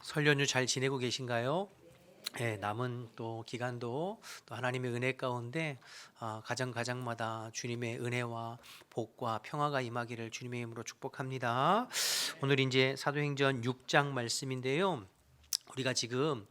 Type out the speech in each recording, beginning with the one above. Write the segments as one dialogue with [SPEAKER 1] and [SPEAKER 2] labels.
[SPEAKER 1] 설 연휴 잘 지내고 계신가요? 예, 남은 또 기간도 또 하나님의 은혜 가운데 가정마다 주님의 은혜와 복과 평화가 임하기를 주님의 이름으로 축복합니다. 오늘 이제 사도행전 6장 말씀인데요. 우리가 지금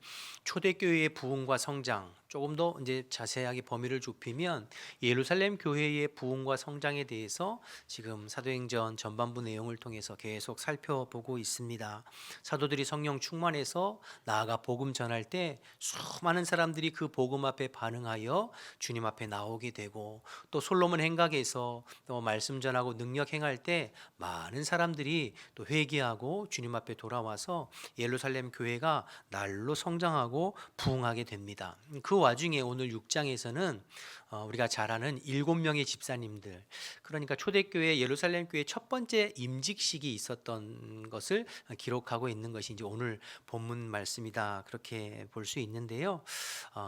[SPEAKER 1] 초대교회의 부흥과 성장, 조금 더 이제 자세하게 범위를 좁히면 예루살렘 교회의 부흥과 성장에 대해서 지금 사도행전 전반부 내용을 통해서 계속 살펴보고 있습니다. 사도들이 성령 충만해서 나아가 복음 전할 때 수많은 사람들이 그 복음 앞에 반응하여 주님 앞에 나오게 되고, 또 솔로몬 행각에서 또 말씀 전하고 능력 행할 때 많은 사람들이 또 회개하고 주님 앞에 돌아와서 예루살렘 교회가 날로 성장하고 부흥하게 됩니다. 그 와중에 오늘 6장에서는 우리가 잘 아는 7명의 집사님들, 그러니까 초대교회 예루살렘 교회 첫 번째 임직식이 있었던 것을 기록하고 있는 것이 이제 오늘 본문 말씀이다, 그렇게 볼 수 있는데요.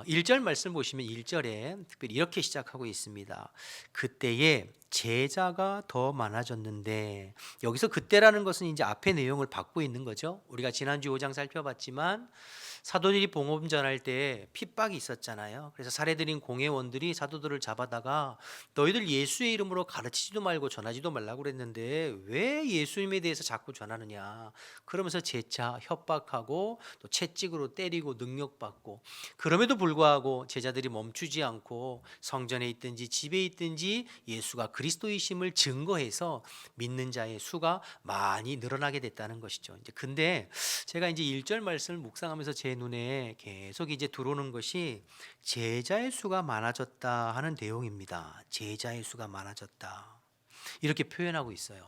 [SPEAKER 1] 1절 말씀 보시면 1절에 특별히 이렇게 시작하고 있습니다. 그때에 제자가 더 많아졌는데, 여기서 그때라는 것은 이제 앞의 내용을 받고 있는 거죠. 우리가 지난주 5장 살펴봤지만 사도들이 복음 전할 때 핍박이 있었잖아요. 그래서 살해드린 공회원들이 사도들을 잡아다가 너희들 예수의 이름으로 가르치지도 말고 전하지도 말라고 그랬는데 왜 예수님에 대해서 자꾸 전하느냐, 그러면서 재차 협박하고 또 채찍으로 때리고 능력받고, 그럼에도 불구하고 제자들이 멈추지 않고 성전에 있든지 집에 있든지 예수가 그리스도이심을 증거해서 믿는 자의 수가 많이 늘어나게 됐다는 것이죠. 이제 근데 제가 이제 1절 말씀을 묵상하면서 제 눈에 계속 이제 들어오는 것이 제자의 수가 많아졌다 하는 내용입니다. 제자의 수가 많아졌다, 이렇게 표현하고 있어요.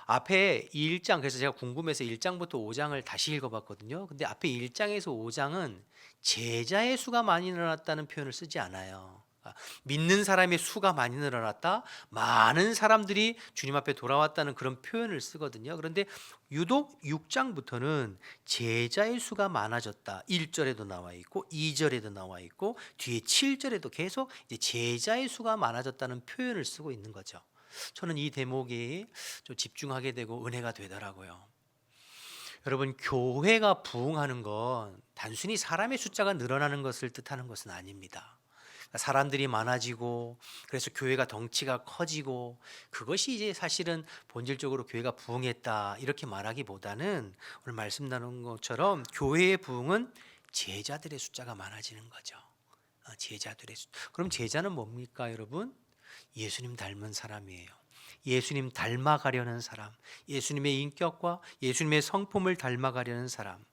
[SPEAKER 1] 앞에 1장, 그래서 제가 궁금해서 1장부터 5장을 다시 읽어봤거든요. 근데 앞에 1장에서 5장은 제자의 수가 많이 늘어났다는 표현을 쓰지 않아요. 믿는 사람의 수가 많이 늘어났다, 많은 사람들이 주님 앞에 돌아왔다는 그런 표현을 쓰거든요. 그런데 유독 6장부터는 제자의 수가 많아졌다, 1절에도 나와 있고 2절에도 나와 있고 뒤에 7절에도 계속 이제 제자의 수가 많아졌다는 표현을 쓰고 있는 거죠. 저는 이 대목이 좀 집중하게 되고 은혜가 되더라고요. 여러분, 교회가 부흥하는 건 단순히 사람의 숫자가 늘어나는 것을 뜻하는 것은 아닙니다. 사람들이 많아지고 그래서 교회가 덩치가 커지고, 그것이 이제 사실은 본질적으로 교회가 부흥했다 이렇게 말하기보다는 오늘 말씀 나눈 것처럼 교회의 부흥은 제자들의 숫자가 많아지는 거죠. 제자들의 숫자. 그럼 제자는 뭡니까, 여러분? 예수님 닮은 사람이에요. 예수님 닮아가려는 사람, 예수님의 인격과 예수님의 성품을 닮아가려는 사람.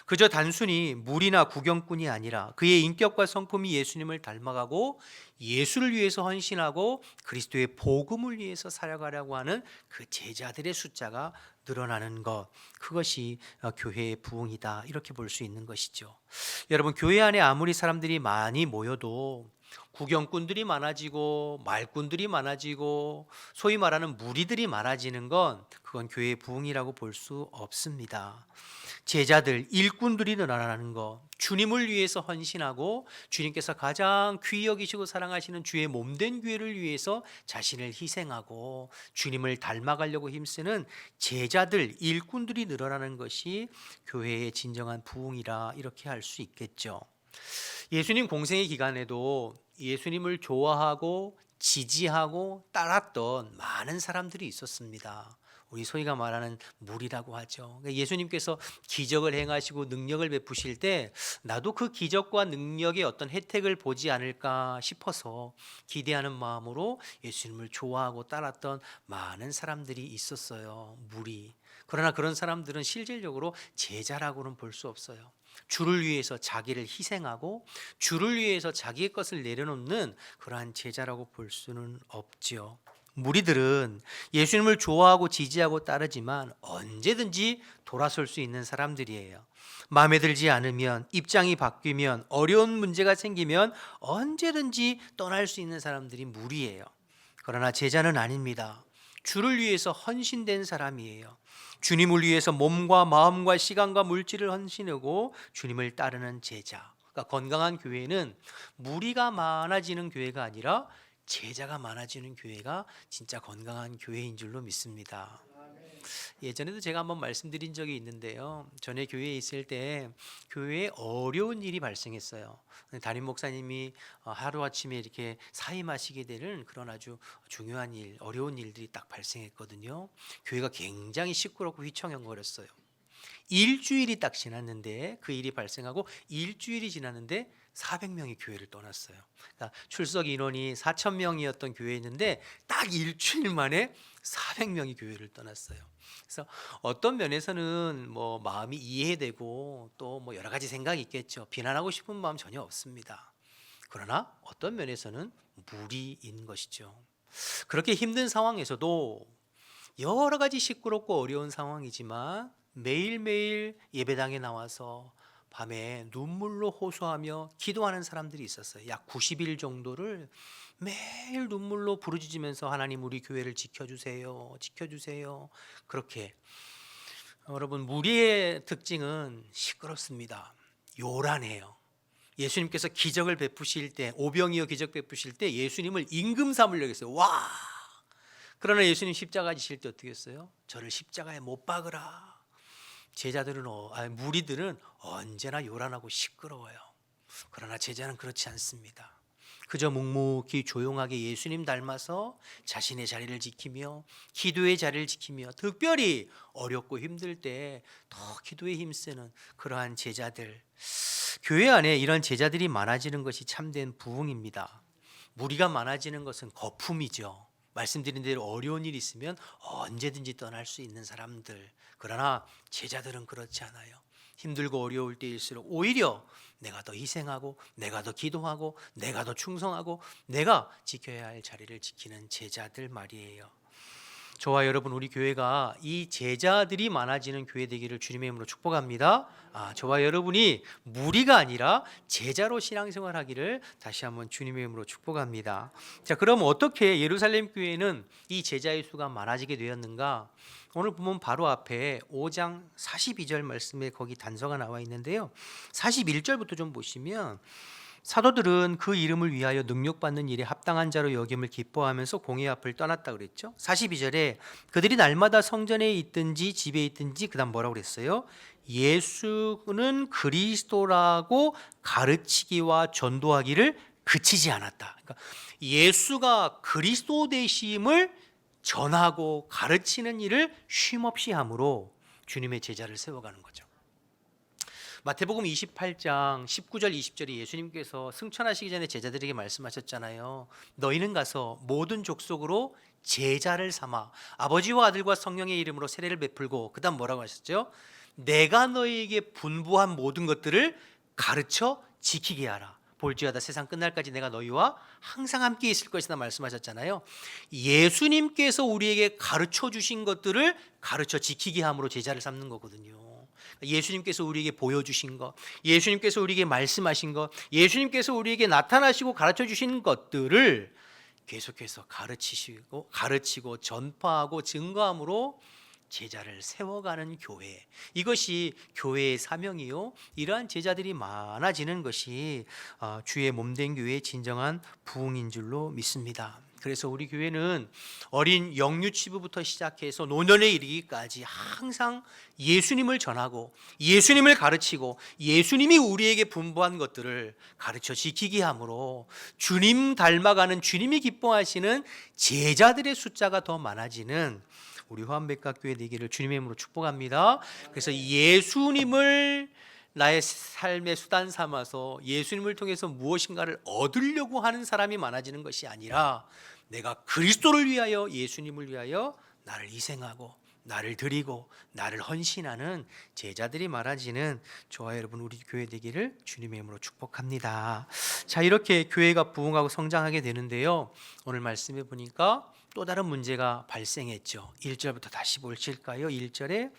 [SPEAKER 1] 그저 단순히 무리나 구경꾼이 아니라 그의 인격과 성품이 예수님을 닮아가고 예수를 위해서 헌신하고 그리스도의 복음을 위해서 살아가려고 하는 그 제자들의 숫자가 늘어나는 것, 그것이 교회의 부흥이다, 이렇게 볼 수 있는 것이죠. 여러분, 교회 안에 아무리 사람들이 많이 모여도 구경꾼들이 많아지고 말꾼들이 많아지고 소위 말하는 무리들이 많아지는 건 그건 교회의 부흥이라고 볼 수 없습니다. 제자들, 일꾼들이 늘어나는 것, 주님을 위해서 헌신하고 주님께서 가장 귀히 여기시고 사랑하시는 주의 몸된 교회를 위해서 자신을 희생하고 주님을 닮아가려고 힘쓰는 제자들, 일꾼들이 늘어나는 것이 교회의 진정한 부흥이라, 이렇게 할 수 있겠죠. 예수님 공생의 기간에도 예수님을 좋아하고 지지하고 따랐던 많은 사람들이 있었습니다. 우리 소위가 말하는 무리라고 하죠. 예수님께서 기적을 행하시고 능력을 베푸실 때 나도 그 기적과 능력의 어떤 혜택을 보지 않을까 싶어서 기대하는 마음으로 예수님을 좋아하고 따랐던 많은 사람들이 있었어요. 무리. 그러나 그런 사람들은 실질적으로 제자라고는 볼 수 없어요. 주를 위해서 자기를 희생하고 주를 위해서 자기의 것을 내려놓는 그러한 제자라고 볼 수는 없지요. 무리들은 예수님을 좋아하고 지지하고 따르지만 언제든지 돌아설 수 있는 사람들이에요. 마음에 들지 않으면, 입장이 바뀌면, 어려운 문제가 생기면 언제든지 떠날 수 있는 사람들이 무리예요. 그러나 제자는 아닙니다. 주를 위해서 헌신된 사람이에요. 주님을 위해서 몸과 마음과 시간과 물질을 헌신하고 주님을 따르는 제자. 그러니까 건강한 교회는 무리가 많아지는 교회가 아니라 제자가 많아지는 교회가 진짜 건강한 교회인 줄로 믿습니다. 예전에도 제가 한번 말씀드린 적이 있는데요. 전에 교회에 있을 때 교회에 어려운 일이 발생했어요. 담임 목사님이 하루아침에 이렇게 사임하시게 되는 그런 아주 중요한 일, 어려운 일들이 딱 발생했거든요. 교회가 굉장히 시끄럽고 휘청거렸어요. 일주일이 딱 지났는데, 그 일이 발생하고 일주일이 지났는데 400명이 교회를 떠났어요. 그러니까 출석 인원이 4,000명이었던 교회였는데 딱 일주일 만에 400명이 교회를 떠났어요. 그래서 어떤 면에서는 뭐 마음이 이해되고 또 뭐 여러 가지 생각이 있겠죠. 비난하고 싶은 마음 전혀 없습니다. 그러나 어떤 면에서는 무리인 것이죠. 그렇게 힘든 상황에서도 여러 가지 시끄럽고 어려운 상황이지만 매일매일 예배당에 나와서 밤에 눈물로 호소하며 기도하는 사람들이 있었어요. 약 90일 정도를 매일 눈물로 부르짖으면서 하나님 우리 교회를 지켜주세요. 지켜주세요. 그렇게 여러분, 무리의 특징은 시끄럽습니다. 요란해요. 예수님께서 기적을 베푸실 때, 오병이어 기적 베푸실 때 예수님을 임금 삼으려고 했어요. 와! 그러나 예수님 십자가 지실 때 어떻게 했어요? 저를 십자가에 못 박으라. 제자들은 무리들은 언제나 요란하고 시끄러워요. 그러나 제자는 그렇지 않습니다. 그저 묵묵히 조용하게 예수님 닮아서 자신의 자리를 지키며 기도의 자리를 지키며 특별히 어렵고 힘들 때 더 기도에 힘쓰는 그러한 제자들, 교회 안에 이런 제자들이 많아지는 것이 참된 부흥입니다. 무리가 많아지는 것은 거품이죠. 말씀드린 대로 어려운 일이 있으면 언제든지 떠날 수 있는 사람들. 그러나 제자들은 그렇지 않아요. 힘들고 어려울 때일수록 오히려 내가 더 희생하고 내가 더 기도하고 내가 더 충성하고 내가 지켜야 할 자리를 지키는 제자들 말이에요. 저와 여러분, 우리 교회가 이 제자들이 많아지는 교회 되기를 주님의 이름으로 축복합니다. 저와 여러분이 무리가 아니라 제자로 신앙생활하기를 다시 한번 주님의 이름으로 축복합니다. 자, 그럼 어떻게 예루살렘 교회는 이 제자의 수가 많아지게 되었는가? 오늘 보면 바로 앞에 5장 42절 말씀에 거기 단서가 나와 있는데요. 41절부터 좀 보시면 사도들은 그 이름을 위하여 능력받는 일에 합당한 자로 여김을 기뻐하면서 공회 앞을 떠났다 그랬죠. 42절에 그들이 날마다 성전에 있든지 집에 있든지 그다음 뭐라고 그랬어요? 예수는 그리스도라고 가르치기와 전도하기를 그치지 않았다. 그러니까 예수가 그리스도 되심을 전하고 가르치는 일을 쉼없이 함으로 주님의 제자를 세워가는 거죠. 마태복음 28장 19절 20절에 예수님께서 승천하시기 전에 제자들에게 말씀하셨잖아요. 너희는 가서 모든 족속으로 제자를 삼아 아버지와 아들과 성령의 이름으로 세례를 베풀고 그다음 뭐라고 하셨죠? 내가 너희에게 분부한 모든 것들을 가르쳐 지키게 하라. 볼지어다 세상 끝날까지 내가 너희와 항상 함께 있을 것이다 말씀하셨잖아요. 예수님께서 우리에게 가르쳐 주신 것들을 가르쳐 지키게 함으로 제자를 삼는 거거든요. 예수님께서 우리에게 보여주신 것, 예수님께서 우리에게 말씀하신 것, 예수님께서 우리에게 나타나시고 가르쳐 주신 것들을 계속해서 가르치고 전파하고 증거함으로 제자를 세워가는 교회, 이것이 교회의 사명이요, 이러한 제자들이 많아지는 것이 주의 몸된 교회의 진정한 부흥인 줄로 믿습니다. 그래서 우리 교회는 어린 영유치부부터 시작해서 노년에 이르기까지 항상 예수님을 전하고 예수님을 가르치고 예수님이 우리에게 분부한 것들을 가르쳐 지키게 함으로 주님 닮아가는, 주님이 기뻐하시는 제자들의 숫자가 더 많아지는 우리 화암백각교회 되기를 주님의 이름으로 축복합니다. 그래서 예수님을 나의 삶의 수단 삼아서 예수님을 통해서 무엇인가를 얻으려고 하는 사람이 많아지는 것이 아니라 내가 그리스도를 위하여, 예수님을 위하여 나를 희생하고 나를 드리고 나를 헌신하는 제자들이 많아지는 저와 여러분 우리 교회 되기를 주님의 이름으로 축복합니다. 자, 이렇게 교회가 부흥하고 성장하게 되는데요, 오늘 말씀해 보니까 또 다른 문제가 발생했죠. 1절부터 다시 보실까요? 1절에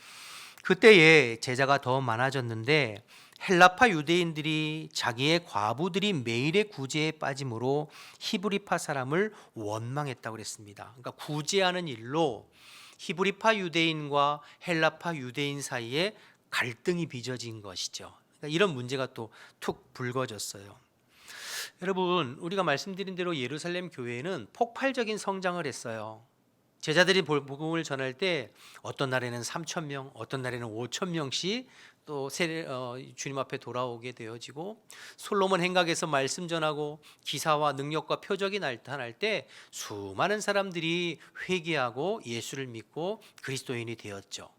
[SPEAKER 1] 그때에 제자가 더 많아졌는데 헬라파 유대인들이 자기의 과부들이 매일의 구제에 빠짐으로 히브리파 사람을 원망했다고 그랬습니다. 그러니까 구제하는 일로 히브리파 유대인과 헬라파 유대인 사이에 갈등이 빚어진 것이죠. 그러니까 이런 문제가 또 툭 불거졌어요. 여러분, 우리가 말씀드린 대로 예루살렘 교회는 폭발적인 성장을 했어요. 제자들이 복음을 전할 때 어떤 날에는 3천 명, 어떤 날에는 5천 명씩 또 주님 앞에 돌아오게 되어지고, 솔로몬 행각에서 말씀 전하고 기사와 능력과 표적이 나타날 때 수많은 사람들이 회개하고 예수를 믿고 그리스도인이 되었죠.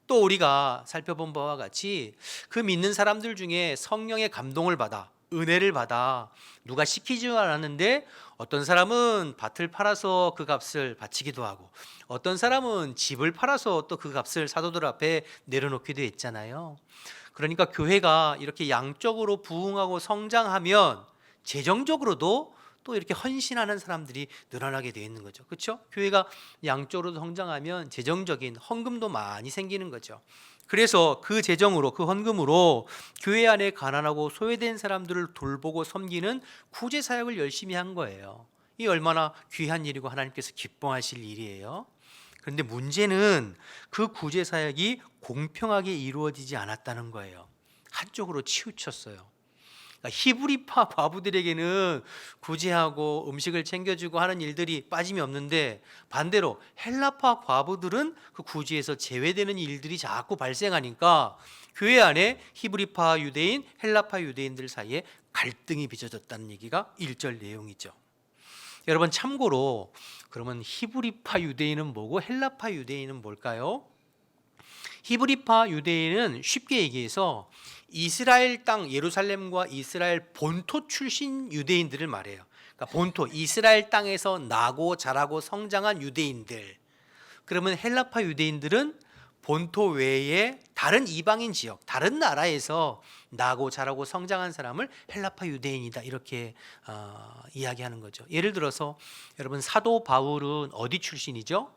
[SPEAKER 1] 또 우리가 살펴본 바와 같이 그 믿는 사람들 중에 성령의 감동을 받아 은혜를 받아 누가 시키지 않았는데 어떤 사람은 밭을 팔아서 그 값을 바치기도 하고, 어떤 사람은 집을 팔아서 또 그 값을 사도들 앞에 내려놓기도 했잖아요. 그러니까 교회가 이렇게 양적으로 부흥하고 성장하면 재정적으로도 또 이렇게 헌신하는 사람들이 늘어나게 되어 있는 거죠. 그렇죠? 교회가 양적으로 성장하면 재정적인 헌금도 많이 생기는 거죠. 그래서 그 재정으로, 그 헌금으로 교회 안에 가난하고 소외된 사람들을 돌보고 섬기는 구제 사역을 열심히 한 거예요. 이 얼마나 귀한 일이고 하나님께서 기뻐하실 일이에요. 그런데 문제는 그 구제 사역이 공평하게 이루어지지 않았다는 거예요. 한쪽으로 치우쳤어요. 히브리파 과부들에게는 구제하고 음식을 챙겨주고 하는 일들이 빠짐이 없는데, 반대로 헬라파 과부들은 그 구제에서 제외되는 일들이 자꾸 발생하니까 교회 안에 히브리파 유대인, 헬라파 유대인들 사이에 갈등이 빚어졌다는 얘기가 1절 내용이죠. 여러분, 참고로 그러면 히브리파 유대인은 뭐고 헬라파 유대인은 뭘까요? 히브리파 유대인은 쉽게 얘기해서 이스라엘 땅, 예루살렘과 이스라엘 본토 출신 유대인들을 말해요. 그러니까 본토, 이스라엘 땅에서 나고 자라고 성장한 유대인들. 그러면 헬라파 유대인들은 본토 외에 다른 이방인 지역, 다른 나라에서 나고 자라고 성장한 사람을 헬라파 유대인이다, 이렇게 이야기하는 거죠. 예를 들어서 여러분, 사도 바울은 어디 출신이죠?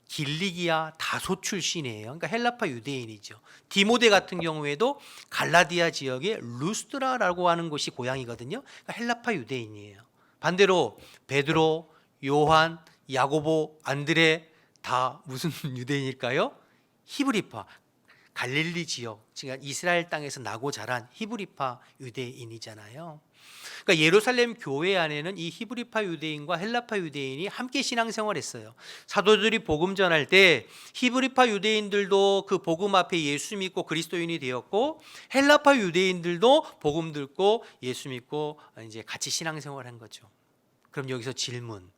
[SPEAKER 1] 길리기아 다소 출신이에요. 그러니까 헬라파 유대인이죠. 디모데 같은 경우에도 갈라디아 지역의 루스드라라고 하는 곳이 고향이거든요. 그러니까 헬라파 유대인이에요. 반대로 베드로, 요한, 야고보, 안드레 다 무슨 유대인일까요? 히브리파, 갈릴리 지역, 즉 이스라엘 땅에서 나고 자란 히브리파 유대인이잖아요. 그러니까 예루살렘 교회 안에는 이 히브리파 유대인과 헬라파 유대인이 함께 신앙생활했어요. 사도들이 복음 전할 때 히브리파 유대인들도 그 복음 앞에 예수 믿고 그리스도인이 되었고, 헬라파 유대인들도 복음 듣고 예수 믿고 이제 같이 신앙생활한 거죠. 그럼 여기서 질문: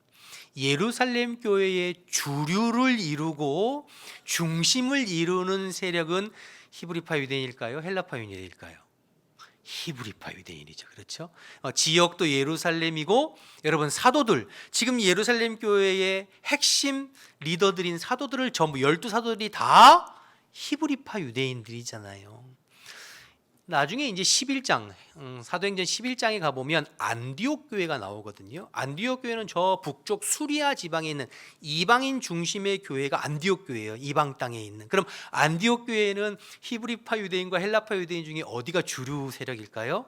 [SPEAKER 1] 예루살렘 교회의 주류를 이루고 중심을 이루는 세력은 히브리파 유대인일까요? 헬라파 유대인일까요? 히브리파 유대인이죠. 그렇죠? 지역도 예루살렘이고, 여러분 사도들, 지금 예루살렘 교회의 핵심 리더들인 사도들을 전부 12사도들이 다 히브리파 유대인들이잖아요. 나중에 이제 11장, 사도행전 11장에 가보면 안디옥 교회가 나오거든요. 안디옥 교회는 저 북쪽 수리아 지방에 있는 이방인 중심의 교회가 안디옥 교회예요. 이방 땅에 있는. 그럼 안디옥 교회는 히브리파 유대인과 헬라파 유대인 중에 어디가 주류 세력일까요?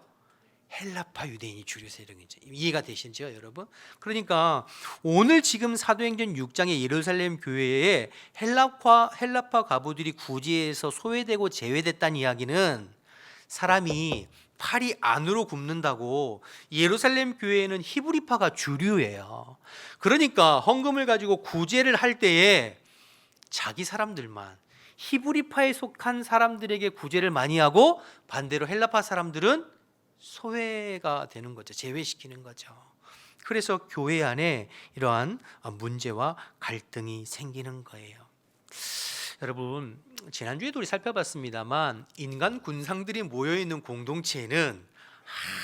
[SPEAKER 1] 헬라파 유대인이 주류 세력이죠. 이해가 되시죠, 여러분? 그러니까 오늘 지금 사도행전 6장의 예루살렘 교회에 헬라파 과부들이 구제에서 소외되고 제외됐다는 이야기는 사람이 팔이 안으로 굽는다고 예루살렘 교회에는 히브리파가 주류예요. 그러니까 헌금을 가지고 구제를 할 때에 자기 사람들만, 히브리파에 속한 사람들에게 구제를 많이 하고, 반대로 헬라파 사람들은 소외가 되는 거죠. 제외시키는 거죠. 그래서 교회 안에 이러한 문제와 갈등이 생기는 거예요. 여러분, 지난주에도 우리 살펴봤습니다만 인간 군상들이 모여있는 공동체에는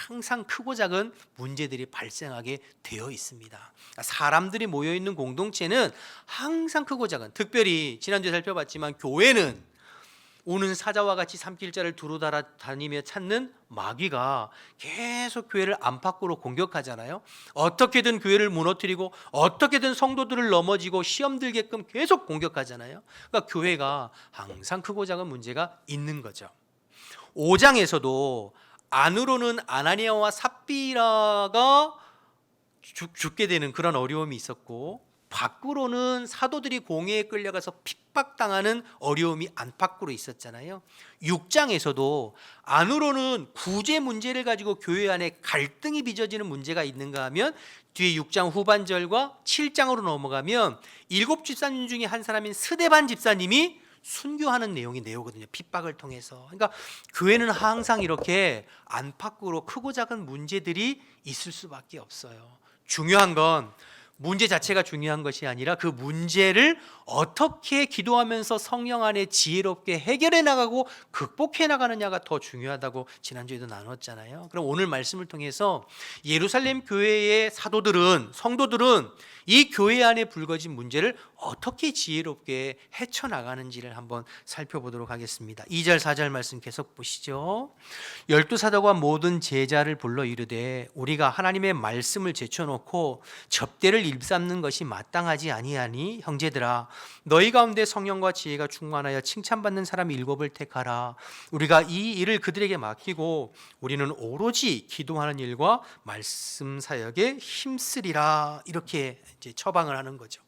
[SPEAKER 1] 항상 크고 작은 문제들이 발생하게 되어 있습니다. 사람들이 모여있는 공동체는 항상 크고 작은, 특별히 지난주에 살펴봤지만 교회는 오는 사자와 같이 산길자를 두루 다니며 찾는 마귀가 계속 교회를 안팎으로 공격하잖아요. 어떻게든 교회를 무너뜨리고 어떻게든 성도들을 넘어지고 시험 들게끔 계속 공격하잖아요. 그러니까 교회가 항상 크고 작은 문제가 있는 거죠. 5장에서도 안으로는 아나니아와 삽비라가 죽게 되는 그런 어려움이 있었고, 밖으로는 사도들이 공회에 끌려가서 핍박당하는 어려움이 안팎으로 있었잖아요. 6장에서도 안으로는 구제 문제를 가지고 교회 안에 갈등이 빚어지는 문제가 있는가 하면 뒤에 6장 후반절과 7장으로 넘어가면 7집사님 중에 한 사람인 스데반 집사님이 순교하는 내용이 나오거든요. 핍박을 통해서. 그러니까 교회는 항상 이렇게 안팎으로 크고 작은 문제들이 있을 수밖에 없어요. 중요한 건 문제 자체가 중요한 것이 아니라 그 문제를 어떻게 기도하면서 성령 안에 지혜롭게 해결해 나가고 극복해 나가느냐가 더 중요하다고 지난주에도 나눴잖아요. 그럼 오늘 말씀을 통해서 예루살렘 교회의 성도들은 이 교회 안에 불거진 문제를 어떻게 지혜롭게 헤쳐나가는지를 한번 살펴보도록 하겠습니다. 2절 4절 말씀 계속 보시죠. 12사도가 모든 제자를 불러 이르되 우리가 하나님의 말씀을 제쳐놓고 접대를 일삼는 것이 마땅하지 아니하니 형제들아 너희 가운데 성령과 지혜가 충만하여 칭찬받는 사람 7을 택하라. 우리가 이 일을 그들에게 맡기고 우리는 오로지 기도하는 일과 말씀 사역에 힘쓰리라. 이렇게 이제 처방을 하는 거죠.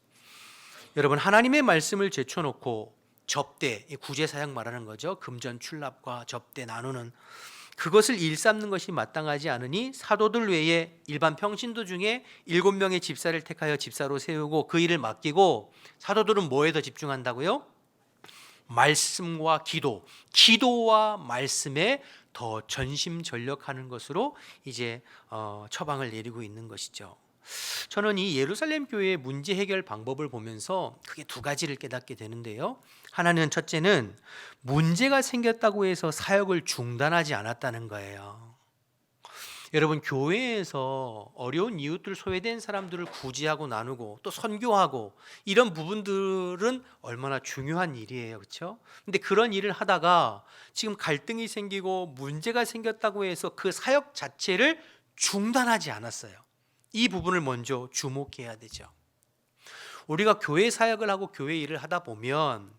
[SPEAKER 1] 여러분 하나님의 말씀을 제쳐놓고 접대, 구제 사역 말하는 거죠. 금전 출납과 접대 나누는 그것을 일삼는 것이 마땅하지 않으니 사도들 외에 일반 평신도 중에 7명의 집사를 택하여 집사로 세우고 그 일을 맡기고 사도들은 뭐에 더 집중한다고요? 말씀과 기도와 말씀에 더 전심전력하는 것으로 이제 처방을 내리고 있는 것이죠. 저는 이 예루살렘 교회의 문제 해결 방법을 보면서 크게 두 가지를 깨닫게 되는데요. 하나는 첫째는 문제가 생겼다고 해서 사역을 중단하지 않았다는 거예요. 여러분 교회에서 어려운 이웃들 소외된 사람들을 구제하고 나누고 또 선교하고 이런 부분들은 얼마나 중요한 일이에요. 그렇죠? 근데 그런 일을 하다가 지금 갈등이 생기고 문제가 생겼다고 해서 그 사역 자체를 중단하지 않았어요. 이 부분을 먼저 주목해야 되죠. 우리가 교회 사역을 하고 교회 일을 하다 보면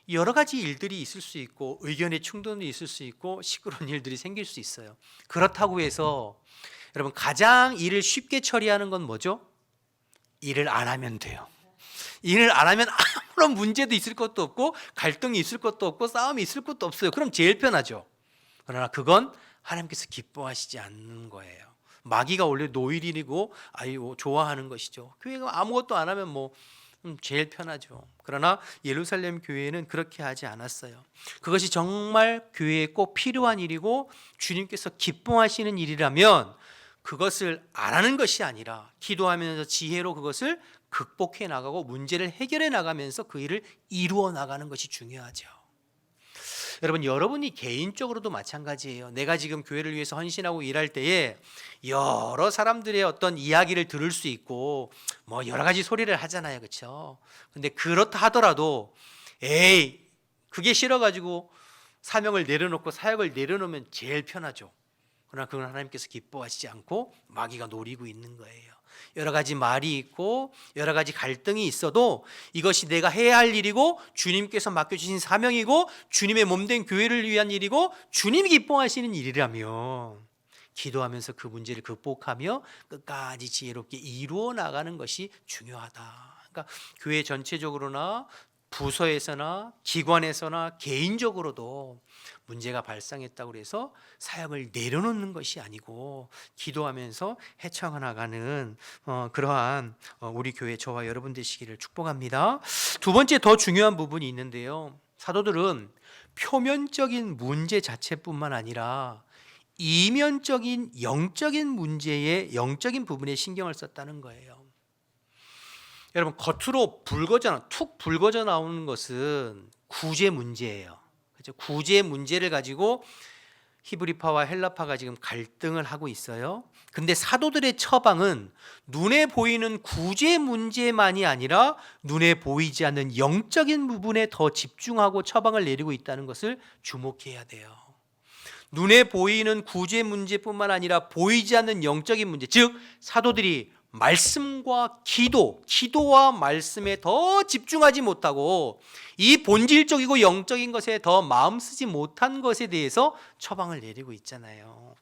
[SPEAKER 1] 여러 가지 일들이 있을 수 있고 의견의 충돌이 있을 수 있고 시끄러운 일들이 생길 수 있어요. 그렇다고 해서 여러분 가장 일을 쉽게 처리하는 건 뭐죠? 일을 안 하면 돼요. 일을 안 하면 아무런 문제도 있을 것도 없고 갈등이 있을 것도 없고 싸움이 있을 것도 없어요. 그럼 제일 편하죠. 그러나 그건 하나님께서 기뻐하시지 않는 거예요. 마귀가 원래 노일이고 좋아하는 것이죠. 교회가 아무것도 안 하면 제일 편하죠. 그러나 예루살렘 교회는 그렇게 하지 않았어요. 그것이 정말 교회에 꼭 필요한 일이고 주님께서 기뻐하시는 일이라면 그것을 안 하는 것이 아니라 기도하면서 지혜로 그것을 극복해 나가고 문제를 해결해 나가면서 그 일을 이루어 나가는 것이 중요하죠. 여러분이 개인적으로도 마찬가지예요. 내가 지금 교회를 위해서 헌신하고 일할 때에 여러 사람들의 어떤 이야기를 들을 수 있고 여러 가지 소리를 하잖아요. 그렇죠? 근데 그렇다 하더라도 그게 싫어가지고 사명을 내려놓고 사역을 내려놓으면 제일 편하죠. 그러나 그건 하나님께서 기뻐하시지 않고 마귀가 노리고 있는 거예요. 여러 가지 말이 있고 여러 가지 갈등이 있어도 이것이 내가 해야 할 일이고 주님께서 맡겨주신 사명이고 주님의 몸된 교회를 위한 일이고 주님이 기뻐하시는 일이라면 기도하면서 그 문제를 극복하며 끝까지 지혜롭게 이루어 나가는 것이 중요하다. 그러니까 교회 전체적으로나 부서에서나 기관에서나 개인적으로도 문제가 발생했다고 해서 사역을 내려놓는 것이 아니고 기도하면서 헤쳐나가는 그러한 우리 교회 저와 여러분 되시기를 축복합니다. 두 번째 더 중요한 부분이 있는데요. 사도들은 표면적인 문제 자체뿐만 아니라 이면적인 영적인 문제의 영적인 부분에 신경을 썼다는 거예요. 여러분 겉으로 툭 붉어져 나오는 것은 구제 문제예요. 그렇죠? 구제 문제를 가지고 히브리파와 헬라파가 지금 갈등을 하고 있어요. 근데 사도들의 처방은 눈에 보이는 구제 문제만이 아니라 눈에 보이지 않는 영적인 부분에 더 집중하고 처방을 내리고 있다는 것을 주목해야 돼요. 눈에 보이는 구제 문제뿐만 아니라 보이지 않는 영적인 문제, 즉 사도들이 말씀과 기도와 말씀에 더 집중하지 못하고 이 본질적이고 영적인 것에 더 마음 쓰지 못한 것에 대해서 처방을 내리고 있잖아요.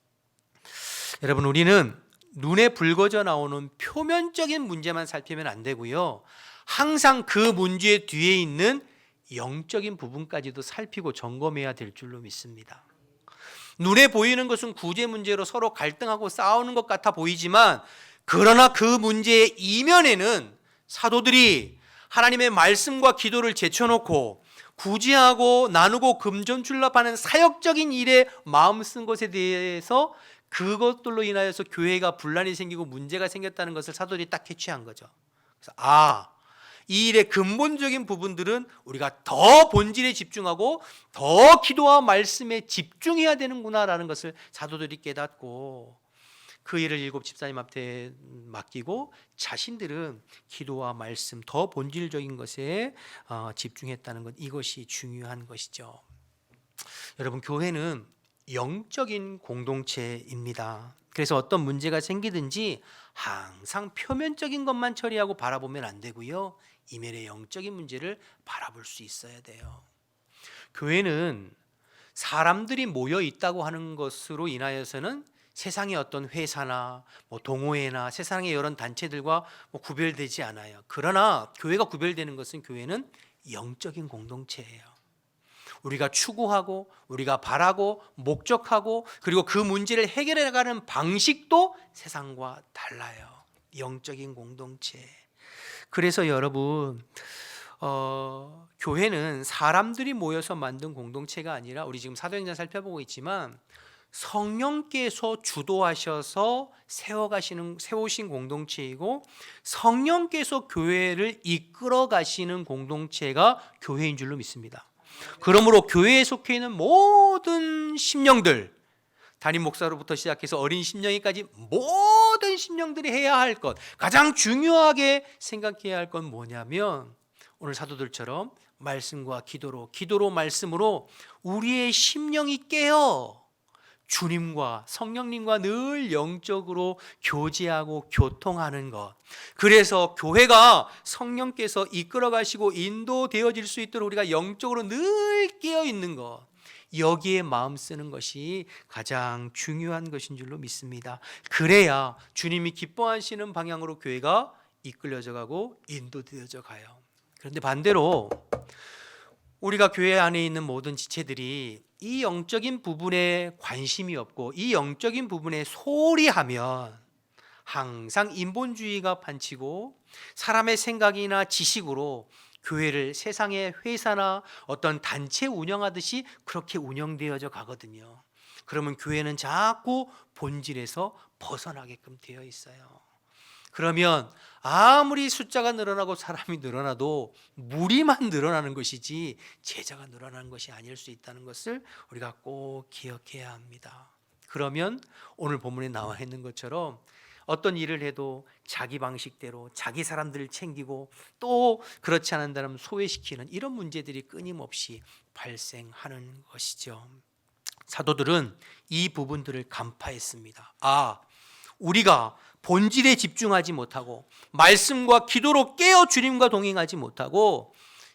[SPEAKER 1] 여러분 우리는 눈에 붉어져 나오는 표면적인 문제만 살피면 안 되고요. 항상 그 문제 뒤에 있는 영적인 부분까지도 살피고 점검해야 될 줄로 믿습니다. 눈에 보이는 것은 구제 문제로 서로 갈등하고 싸우는 것 같아 보이지만 그러나 그 문제의 이면에는 사도들이 하나님의 말씀과 기도를 제쳐놓고 구제하고 나누고 금전출납하는 사역적인 일에 마음 쓴 것에 대해서 그것들로 인하여서 교회가 분란이 생기고 문제가 생겼다는 것을 사도들이 딱 캐치한 거죠. 그래서 이 일의 근본적인 부분들은 우리가 더 본질에 집중하고 더 기도와 말씀에 집중해야 되는구나라는 것을 사도들이 깨닫고 그 일을 7 집사님 앞에 맡기고 자신들은 기도와 말씀 더 본질적인 것에 집중했다는 것, 이것이 중요한 것이죠. 여러분, 교회는 영적인 공동체입니다. 그래서 어떤 문제가 생기든지 항상 표면적인 것만 처리하고 바라보면 안 되고요, 이면의 영적인 문제를 바라볼 수 있어야 돼요. 교회는 사람들이 모여 있다고 하는 것으로 인하여서는 세상의 어떤 회사나 동호회나 세상의 여러 단체들과 구별되지 않아요. 그러나 교회가 구별되는 것은, 교회는 영적인 공동체예요. 우리가 추구하고 우리가 바라고 목적하고 그리고 그 문제를 해결해 나가는 방식도 세상과 달라요. 영적인 공동체. 그래서 여러분, 교회는 사람들이 모여서 만든 공동체가 아니라, 우리 지금 사도행전 살펴보고 있지만 성령께서 주도하셔서 세우신 공동체이고, 성령께서 교회를 이끌어 가시는 공동체가 교회인 줄로 믿습니다. 그러므로 교회에 속해 있는 모든 심령들, 담임 목사로부터 시작해서 어린 심령이까지 모든 심령들이 해야 할 것, 가장 중요하게 생각해야 할 건 뭐냐면, 오늘 사도들처럼 말씀과 기도로 말씀으로 우리의 심령이 깨어 주님과 성령님과 늘 영적으로 교제하고 교통하는 것. 그래서 교회가 성령께서 이끌어 가시고 인도되어질 수 있도록 우리가 영적으로 늘 깨어 있는 것, 여기에 마음 쓰는 것이 가장 중요한 것인 줄로 믿습니다. 그래야 주님이 기뻐하시는 방향으로 교회가 이끌려져 가고 인도되어져 가요. 그런데 반대로 우리가 교회 안에 있는 모든 지체들이 이 영적인 부분에 관심이 없고 이 영적인 부분에 소홀히 하면 항상 인본주의가 판치고 사람의 생각이나 지식으로 교회를 세상의 회사나 어떤 단체 운영하듯이 그렇게 운영되어져 가거든요. 그러면 교회는 자꾸 본질에서 벗어나게끔 되어 있어요. 그러면 아무리 숫자가 늘어나고 사람이 늘어나도 무리만 늘어나는 것이지 제자가 늘어나는 것이 아닐 수 있다는 것을 우리가 꼭 기억해야 합니다. 그러면 오늘 본문에 나와 있는 것처럼 어떤 일을 해도 자기 방식대로 자기 사람들을 챙기고 또 그렇지 않은다면 소외시키는 이런 문제들이 끊임없이 발생하는 것이죠. 사도들은 이 부분들을 간파했습니다. 우리가 본질에 집중하지 못하고 말씀과 기도로 깨어 주님과 동행하지 못하고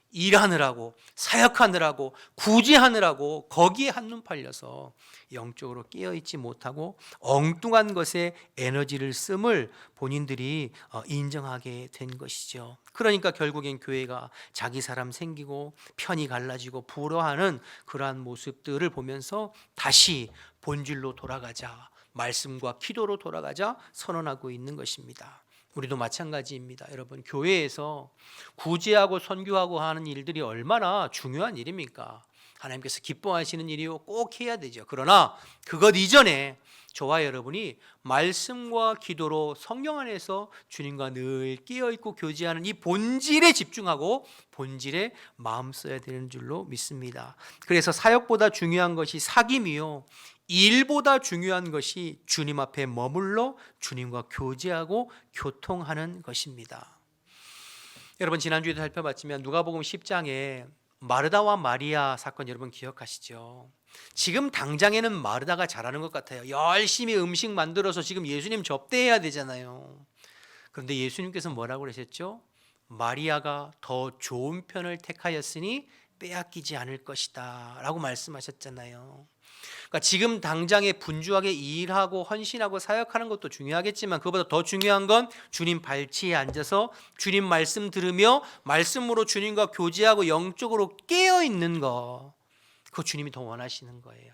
[SPEAKER 1] 일하느라고 사역하느라고 구제하느라고 거기에 한눈 팔려서 영적으로 깨어있지 못하고 엉뚱한 것에 에너지를 씀을 본인들이 인정하게 된 것이죠. 그러니까 결국엔 교회가 자기 사람 생기고 편이 갈라지고 부러워하는 그러한 모습들을 보면서 다시 본질로 돌아가자, 말씀과 기도로 돌아가자 선언하고 있는 것입니다. 우리도 마찬가지입니다. 여러분, 교회에서 구제하고 선교하고 하는 일들이 얼마나 중요한 일입니까? 하나님께서 기뻐하시는 일이요, 꼭 해야 되죠. 그러나 그것 이전에 저와 여러분이 말씀과 기도로 성령 안에서 주님과 늘 깨어있고 교제하는 이 본질에 집중하고 본질에 마음 써야 되는 줄로 믿습니다. 그래서 사역보다 중요한 것이 사귐이요, 일보다 중요한 것이 주님 앞에 머물러 주님과 교제하고 교통하는 것입니다. 여러분, 지난주에도 살펴봤지만 누가복음 10장에 마르다와 마리아 사건 여러분 기억하시죠? 지금 당장에는 마르다가 잘하는 것 같아요. 열심히 음식 만들어서 지금 예수님 접대해야 되잖아요. 그런데 예수님께서 뭐라고 그러셨죠? 마리아가 더 좋은 편을 택하였으니 빼앗기지 않을 것이다 라고 말씀하셨잖아요. 그러니까 지금 당장에 분주하게 일하고 헌신하고 사역하는 것도 중요하겠지만 그것보다 더 중요한 건 주님 발치에 앉아서 주님 말씀 들으며 말씀으로 주님과 교제하고 영적으로 깨어있는 거, 그거 주님이 더 원하시는 거예요.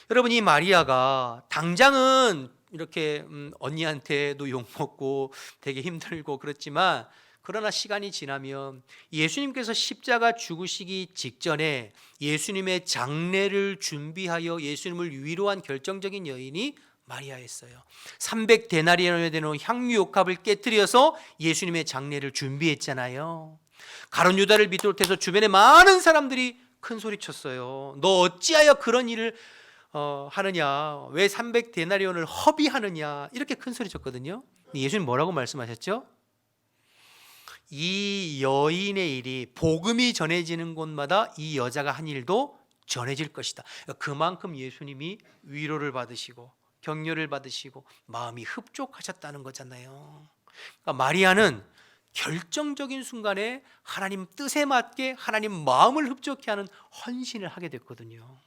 [SPEAKER 1] 여러분, 이 마리아가 당장은 이렇게 언니한테도 욕먹고 되게 힘들고 그렇지만, 그러나 시간이 지나면 예수님께서 십자가 죽으시기 직전에 예수님의 장례를 준비하여 예수님을 위로한 결정적인 여인이 마리아였어요. 300데나리온에 되는 향유옥합을 깨뜨려서 예수님의 장례를 준비했잖아요. 가룟 유다를 비롯해서 주변에 많은 사람들이 큰 소리 쳤어요. 너 어찌하여 그런 일을 하느냐, 왜 300데나리온을 허비하느냐, 이렇게 큰 소리 쳤거든요. 예수님 뭐라고 말씀하셨죠? 이 여인의 일이 복음이 전해지는 곳마다 이 여자가 한 일도 전해질 것이다. 그만큼 예수님이 위로를 받으시고 격려를 받으시고 마음이 흡족하셨다는 거잖아요. 그러니까 마리아는 결정적인 순간에 하나님 뜻에 맞게 하나님 마음을 흡족해 하는 헌신을 하게 됐거든요.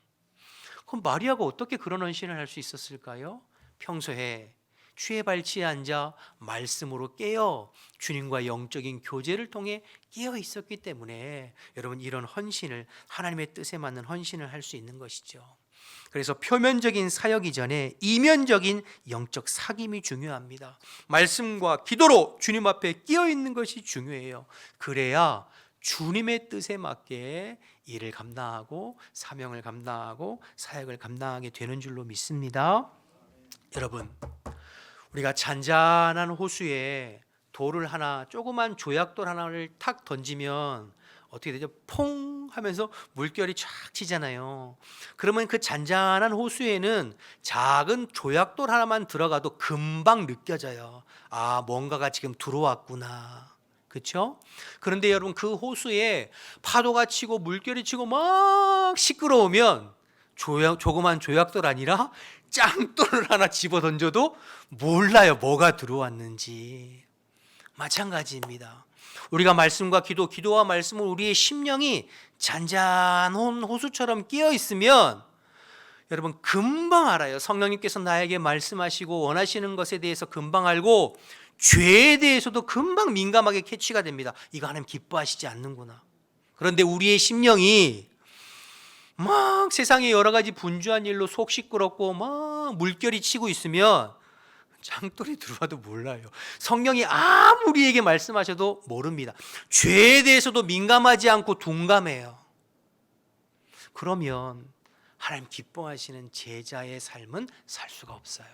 [SPEAKER 1] 그럼 마리아가 어떻게 그런 헌신을 할 수 있었을까요? 평소에 취해 발치에 앉아 말씀으로 깨어 주님과 영적인 교제를 통해 깨어 있었기 때문에 여러분, 이런 헌신을, 하나님의 뜻에 맞는 헌신을 할 수 있는 것이죠. 그래서 표면적인 사역 이전에 이면적인 영적 사귐이 중요합니다. 말씀과 기도로 주님 앞에 끼어 있는 것이 중요해요. 그래야 주님의 뜻에 맞게 일을 감당하고 사명을 감당하고 사역을 감당하게 되는 줄로 믿습니다. 여러분, 우리가 잔잔한 호수에 돌을 하나, 조그만 조약돌 하나를 탁 던지면 어떻게 되죠? 퐁 하면서 물결이 쫙 치잖아요. 그러면 그 잔잔한 호수에는 작은 조약돌 하나만 들어가도 금방 느껴져요. 아, 뭔가가 지금 들어왔구나. 그렇죠? 그런데 여러분, 그 호수에 파도가 치고 물결이 치고 막 시끄러우면 조그만 조약돌 아니라 짱돌을 하나 집어 던져도 몰라요, 뭐가 들어왔는지. 마찬가지입니다. 우리가 말씀과 기도와 말씀을 우리의 심령이 잔잔한 호수처럼 끼어 있으면 여러분, 금방 알아요. 성령님께서 나에게 말씀하시고 원하시는 것에 대해서 금방 알고 죄에 대해서도 금방 민감하게 캐치가 됩니다. 이거 하나님 기뻐하시지 않는구나. 그런데 우리의 심령이 막 세상에 여러 가지 분주한 일로 속 시끄럽고 막 물결이 치고 있으면 장돌이 들어와도 몰라요. 성령이 아무리 우리에게 말씀하셔도 모릅니다. 죄에 대해서도 민감하지 않고 둔감해요. 그러면 하나님 기뻐하시는 제자의 삶은 살 수가 없어요.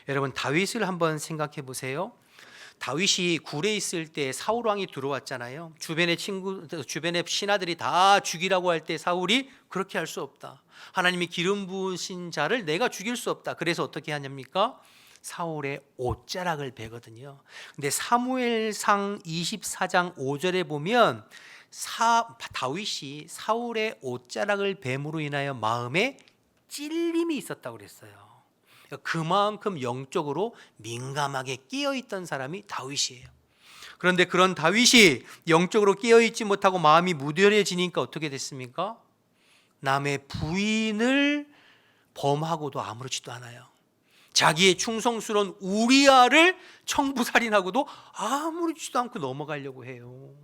[SPEAKER 1] 여러분, 다윗을 한번 생각해 보세요. 다윗이 굴에 있을 때 사울 왕이 들어왔잖아요. 주변의 신하들이 다 죽이라고 할 때 사울이 그렇게 할 수 없다. 하나님이 기름 부으신 자를 내가 죽일 수 없다. 그래서 어떻게 하냐입니까? 사울의 옷자락을 베거든요. 근데 사무엘상 24장 5절에 보면 다윗이 사울의 옷자락을 뱀으로 인하여 마음에 찔림이 있었다고 그랬어요. 그만큼 영적으로 민감하게 끼어있던 사람이 다윗이에요. 그런데 그런 다윗이 영적으로 끼어있지 못하고 마음이 무뎌해지니까 어떻게 됐습니까? 남의 부인을 범하고도 아무렇지도 않아요. 자기의 충성스러운 우리아를 청부살인하고도 아무렇지도 않고 넘어가려고 해요.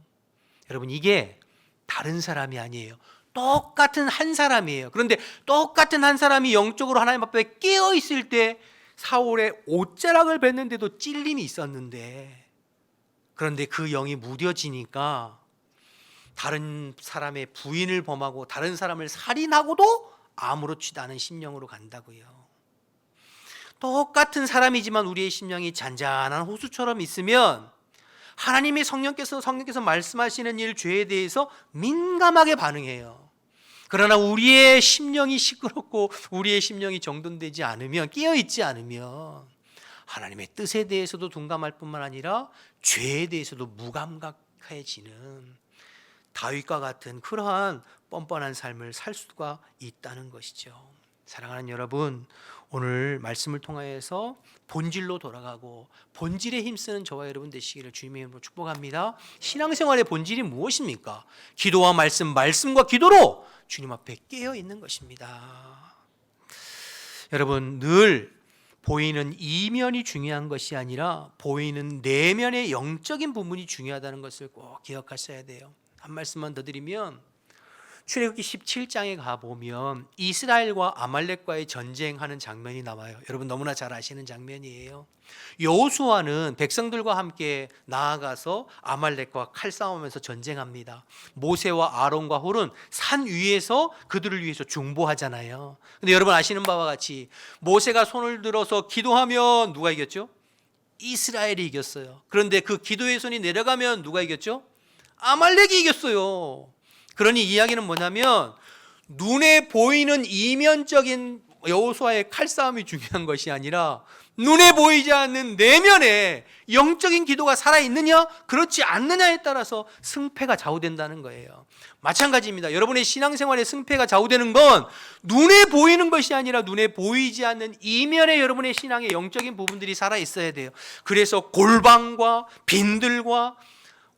[SPEAKER 1] 여러분, 이게 다른 사람이 아니에요. 똑같은 한 사람이에요. 그런데 똑같은 한 사람이 영적으로 하나님 앞에 깨어 있을 때 사울의 옷자락을 뱉는데도 찔림이 있었는데, 그런데 그 영이 무뎌지니까 다른 사람의 부인을 범하고 다른 사람을 살인하고도 아무렇지도 않은 심령으로 간다고요. 똑같은 사람이지만 우리의 심령이 잔잔한 호수처럼 있으면 하나님의 성령께서 말씀하시는 일, 죄에 대해서 민감하게 반응해요. 그러나 우리의 심령이 시끄럽고 우리의 심령이 정돈되지 않으면, 끼어있지 않으면 하나님의 뜻에 대해서도 둔감할 뿐만 아니라 죄에 대해서도 무감각해지는 다윗과 같은 그러한 뻔뻔한 삶을 살 수가 있다는 것이죠. 사랑하는 여러분, 오늘 말씀을 통하여서 본질로 돌아가고 본질에 힘쓰는 저와 여러분 되시기를 주님의 이름으로 축복합니다. 신앙생활의 본질이 무엇입니까? 기도와 말씀과 기도로 주님 앞에 깨어 있는 것입니다. 여러분, 늘 보이는 이면이 중요한 것이 아니라 보이는 내면의 영적인 부분이 중요하다는 것을 꼭 기억하셔야 돼요. 한 말씀만 더 드리면, 출애굽기 17장에 가보면 이스라엘과 아말렉과의 전쟁하는 장면이 나와요. 여러분 너무나 잘 아시는 장면이에요. 여호수아는 백성들과 함께 나아가서 아말렉과 칼싸움하면서 전쟁합니다. 모세와 아론과 홀은 산 위에서 그들을 위해서 중보하잖아요. 근데 여러분 아시는 바와 같이 모세가 손을 들어서 기도하면 누가 이겼죠? 이스라엘이 이겼어요. 그런데 그 기도의 손이 내려가면 누가 이겼죠? 아말렉이 이겼어요. 그러니 이야기는 뭐냐면 눈에 보이는 이면적인 여호수아의 칼싸움이 중요한 것이 아니라 눈에 보이지 않는 내면에 영적인 기도가 살아있느냐 그렇지 않느냐에 따라서 승패가 좌우된다는 거예요. 마찬가지입니다. 여러분의 신앙생활의 승패가 좌우되는 건 눈에 보이는 것이 아니라 눈에 보이지 않는 이면에 여러분의 신앙의 영적인 부분들이 살아있어야 돼요. 그래서 골방과 빈들과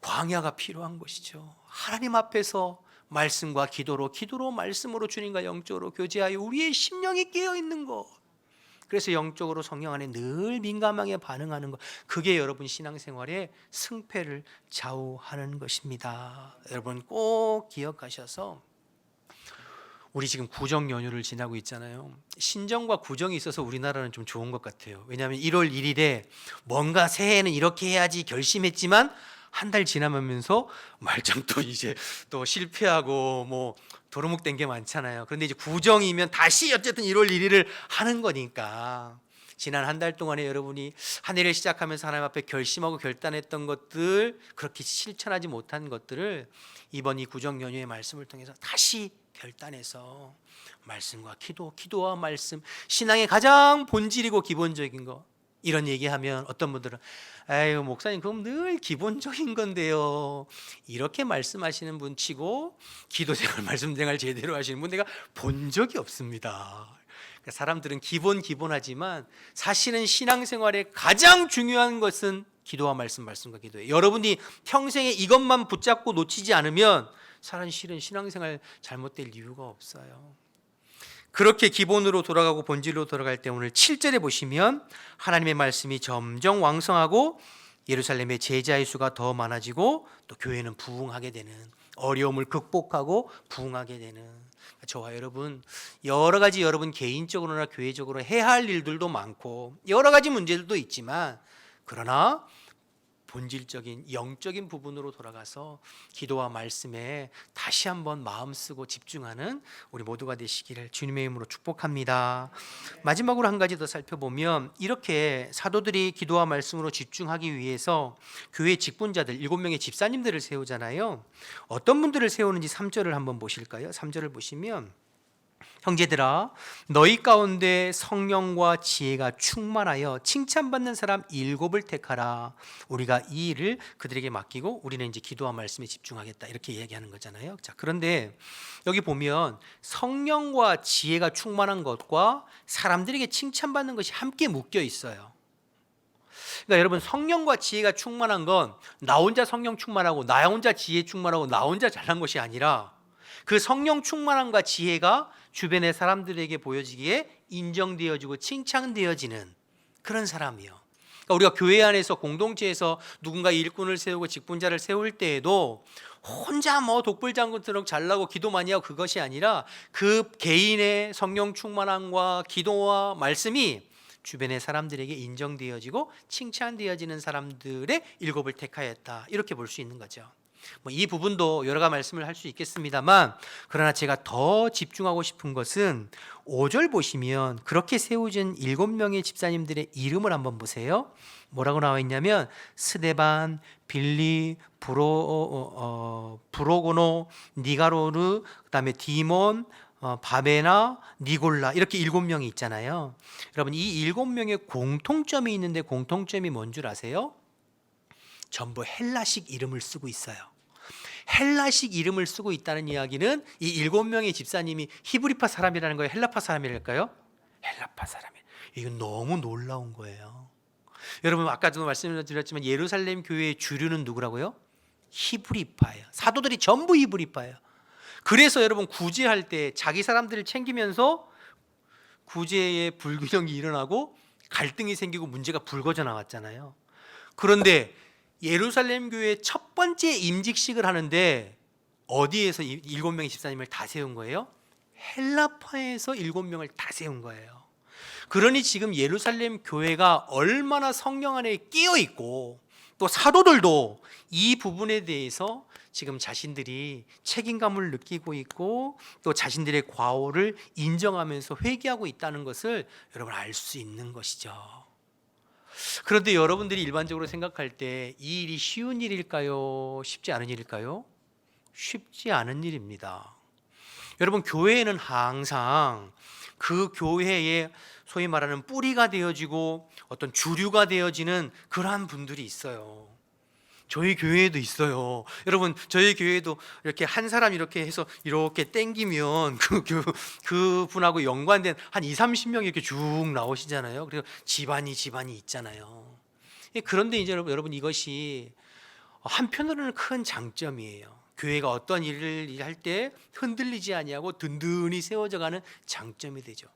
[SPEAKER 1] 광야가 필요한 것이죠. 하나님 앞에서 말씀과 기도로 말씀으로 주님과 영적으로 교제하여 우리의 심령이 깨어있는 것, 그래서 영적으로 성령 안에 늘 민감하게 반응하는 것, 그게 여러분 신앙생활의 승패를 좌우하는 것입니다. 여러분 꼭 기억하셔서 우리 지금 구정 연휴를 지나고 있잖아요. 신정과 구정이 있어서 우리나라는 좀 좋은 것 같아요. 왜냐하면 1월 1일에 뭔가 새해에는 이렇게 해야지 결심했지만 한 달 지나면서 말짱 또 이제 또 실패하고 뭐 도루묵된 게 많잖아요. 그런데 이제 구정이면 다시 어쨌든 1월 1일을 하는 거니까 지난 한 달 동안에 여러분이 한 해를 시작하면서 하나님 앞에 결심하고 결단했던 것들, 그렇게 실천하지 못한 것들을 이번 이 구정 연휴의 말씀을 통해서 다시 결단해서 말씀과 기도와 말씀, 신앙의 가장 본질이고 기본적인 거, 이런 얘기하면 어떤 분들은 에휴 목사님 그럼 늘 기본적인 건데요, 이렇게 말씀하시는 분 치고 기도생활 말씀생활 제대로 하시는 분 내가 본 적이 없습니다. 그러니까 사람들은 기본하지만 사실은 신앙생활의 가장 중요한 것은 기도와 말씀과 기도예요. 여러분이 평생에 이것만 붙잡고 놓치지 않으면 사실은 신앙생활 잘못될 이유가 없어요. 그렇게 기본으로 돌아가고 본질로 돌아갈 때 오늘 7절에 보시면 하나님의 말씀이 점점 왕성하고 예루살렘의 제자의 수가 더 많아지고 또 교회는 부흥하게 되는, 어려움을 극복하고 부흥하게 되는, 저와 여러분 여러 가지 여러분 개인적으로나 교회적으로 해야 할 일들도 많고 여러 가지 문제들도 있지만, 그러나 본질적인 영적인 부분으로 돌아가서 기도와 말씀에 다시 한번 마음 쓰고 집중하는 우리 모두가 되시기를 주님의 이름으로 축복합니다. 마지막으로 한 가지 더 살펴보면, 이렇게 사도들이 기도와 말씀으로 집중하기 위해서 교회 직분자들 7명의 집사님들을 세우잖아요. 어떤 분들을 세우는지 3절을 한번 보실까요? 3절을 보시면 형제들아 너희 가운데 성령과 지혜가 충만하여 칭찬받는 사람 7을 택하라. 우리가 이 일을 그들에게 맡기고 우리는 이제 기도와 말씀에 집중하겠다, 이렇게 이야기하는 거잖아요. 자, 그런데 여기 보면 성령과 지혜가 충만한 것과 사람들에게 칭찬받는 것이 함께 묶여 있어요. 그러니까 여러분 성령과 지혜가 충만한 건 나 혼자 성령 충만하고 나 혼자 지혜 충만하고 나 혼자 잘난 것이 아니라, 그 성령 충만함과 지혜가 주변의 사람들에게 보여지기에 인정되어지고 칭찬되어지는 그런 사람이요. 그러니까 우리가 교회 안에서 공동체에서 누군가 일꾼을 세우고 직분자를 세울 때에도 혼자 뭐 독불장군처럼 잘나고 기도 많이 하고 그것이 아니라, 그 개인의 성령 충만함과 기도와 말씀이 주변의 사람들에게 인정되어지고 칭찬되어지는 사람들의 7을 택하였다, 이렇게 볼 수 있는 거죠. 이 부분도 여러 가지 말씀을 할 수 있겠습니다만, 그러나 제가 더 집중하고 싶은 것은 5절 보시면 그렇게 세워진 7명의 집사님들의 이름을 한번 보세요. 뭐라고 나와 있냐면 스데반, 빌리, 브로고노, 니가로르, 그다음에 디몬, 바베나, 니골라, 이렇게 7명이 있잖아요. 여러분 이 7명의 공통점이 있는데, 공통점이 뭔 줄 아세요? 전부 헬라식 이름을 쓰고 있어요. 헬라식 이름을 쓰고 있다는 이야기는 이 7명의 집사님이 히브리파 사람이라는 거예요? 헬라파 사람이랄까요? 헬라파 사람이에요. 이건 너무 놀라운 거예요. 여러분 아까도 말씀드렸지만 예루살렘 교회의 주류는 누구라고요? 히브리파예요. 사도들이 전부 히브리파예요. 그래서 여러분 구제할 때 자기 사람들을 챙기면서 구제의 불균형이 일어나고 갈등이 생기고 문제가 불거져 나왔잖아요. 그런데 예루살렘 교회 첫 번째 임직식을 하는데 어디에서 7명의 집사님을 다 세운 거예요? 헬라파에서 7명을 다 세운 거예요. 그러니 지금 예루살렘 교회가 얼마나 성령 안에 끼어 있고 또 사도들도 이 부분에 대해서 지금 자신들이 책임감을 느끼고 있고 또 자신들의 과오를 인정하면서 회개하고 있다는 것을 여러분 알 수 있는 것이죠. 그런데 여러분들이 일반적으로 생각할 때 이 일이 쉬운 일일까요? 쉽지 않은 일일까요? 쉽지 않은 일입니다. 여러분, 교회에는 항상 그 교회의 소위 말하는 뿌리가 되어지고 어떤 주류가 되어지는 그러한 분들이 있어요. 저희 교회에도 있어요. 여러분, 저희 교회에도 이렇게 한 사람 이렇게 해서 이렇게 땡기면 그 분하고 연관된 한 20-30명이 이렇게 쭉 나오시잖아요. 그리고 집안이 있잖아요. 그런데 이제 여러분, 이것이 한편으로는 큰 장점이에요. 교회가 어떤 일을 할 때 흔들리지 아니하고 든든히 세워져가는 장점이 되죠.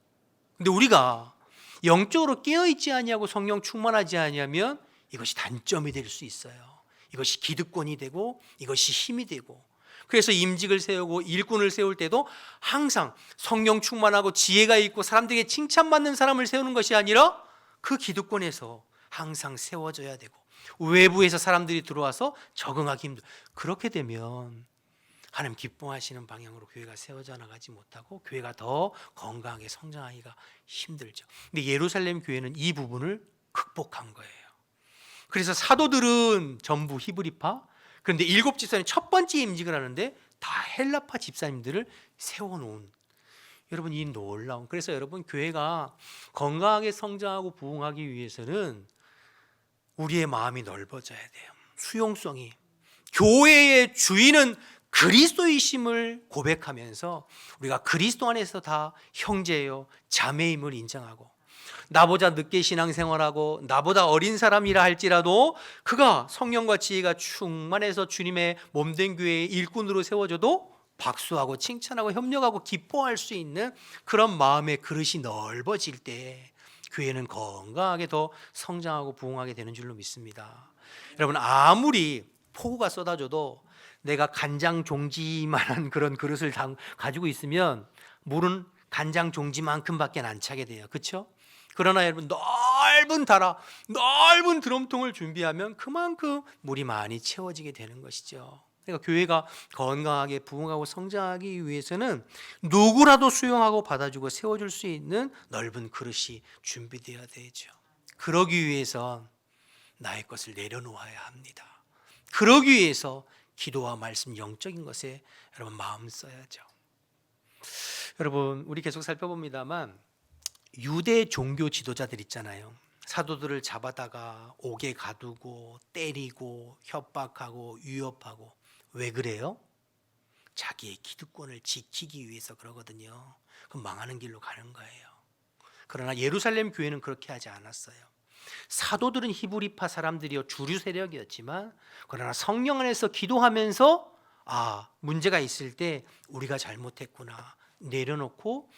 [SPEAKER 1] 근데 우리가 영적으로 깨어있지 아니하고 성령 충만하지 아니하면 이것이 단점이 될 수 있어요. 이것이 기득권이 되고 이것이 힘이 되고, 그래서 임직을 세우고 일꾼을 세울 때도 항상 성령 충만하고 지혜가 있고 사람들에게 칭찬받는 사람을 세우는 것이 아니라 그 기득권에서 항상 세워져야 되고 외부에서 사람들이 들어와서 적응하기 힘들어. 그렇게 되면 하나님 기뻐하시는 방향으로 교회가 세워져 나가지 못하고 교회가 더 건강하게 성장하기가 힘들죠. 근데 예루살렘 교회는 이 부분을 극복한 거예요. 그래서 사도들은 전부 히브리파, 그런데 7집사님 첫 번째 임직을 하는데 다 헬라파 집사님들을 세워놓은, 여러분 이 놀라운, 그래서 여러분 교회가 건강하게 성장하고 부흥하기 위해서는 우리의 마음이 넓어져야 돼요. 수용성이, 교회의 주인은 그리스도이심을 고백하면서 우리가 그리스도 안에서 다 형제요 자매임을 인정하고, 나보다 늦게 신앙생활하고 나보다 어린 사람이라 할지라도 그가 성령과 지혜가 충만해서 주님의 몸된 교회의 일꾼으로 세워져도 박수하고 칭찬하고 협력하고 기뻐할 수 있는 그런 마음의 그릇이 넓어질 때 교회는 건강하게 더 성장하고 부흥하게 되는 줄로 믿습니다. 여러분, 아무리 폭우가 쏟아져도 내가 간장 종지만한 그런 그릇을 가지고 있으면 물은 간장 종지만큼밖에 안 차게 돼요. 그렇죠? 그러나 여러분, 넓은 드럼통을 준비하면 그만큼 물이 많이 채워지게 되는 것이죠. 그러니까 교회가 건강하게 부흥하고 성장하기 위해서는 누구라도 수용하고 받아주고 세워줄 수 있는 넓은 그릇이 준비되어야 되죠. 그러기 위해서 나의 것을 내려놓아야 합니다. 그러기 위해서 기도와 말씀, 영적인 것에 여러분 마음 써야죠. 여러분, 우리 계속 살펴봅니다만 유대 종교 지도자들 있잖아요. 사도들을 잡아다가 옥에 가두고 때리고 협박하고 위협하고, 왜 그래요? 자기의 기득권을 지키기 위해서 그러거든요. 그럼 망하는 길로 가는 거예요. 그러나 예루살렘 교회는 그렇게 하지 않았어요. 사도들은 히브리파 사람들이요 주류 세력이었지만, 그러나 성령 안에서 기도하면서 문제가 있을 때 우리가 잘못했구나 내려놓고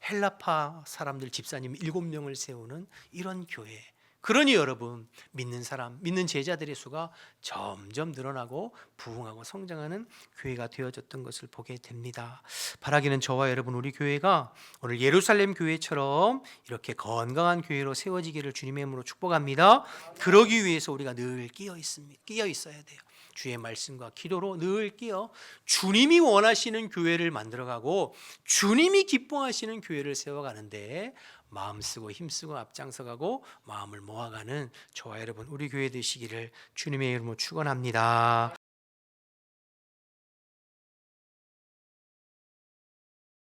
[SPEAKER 1] 헬라파 사람들 집사님 7명을 세우는 이런 교회. 그러니 여러분, 믿는 사람, 믿는 제자들의 수가 점점 늘어나고 부흥하고 성장하는 교회가 되어졌던 것을 보게 됩니다. 바라기는 저와 여러분, 우리 교회가 오늘 예루살렘 교회처럼 이렇게 건강한 교회로 세워지기를 주님의 이름으로 축복합니다. 그러기 위해서 우리가 늘 끼어 있어야 돼요. 주의 말씀과 기도로 늘 끼어 주님이 원하시는 교회를 만들어가고 주님이 기뻐하시는 교회를 세워가는데 마음 쓰고 힘쓰고 앞장서가고 마음을 모아가는 저와 여러분, 우리 교회 되시기를 주님의 이름으로 축원합니다.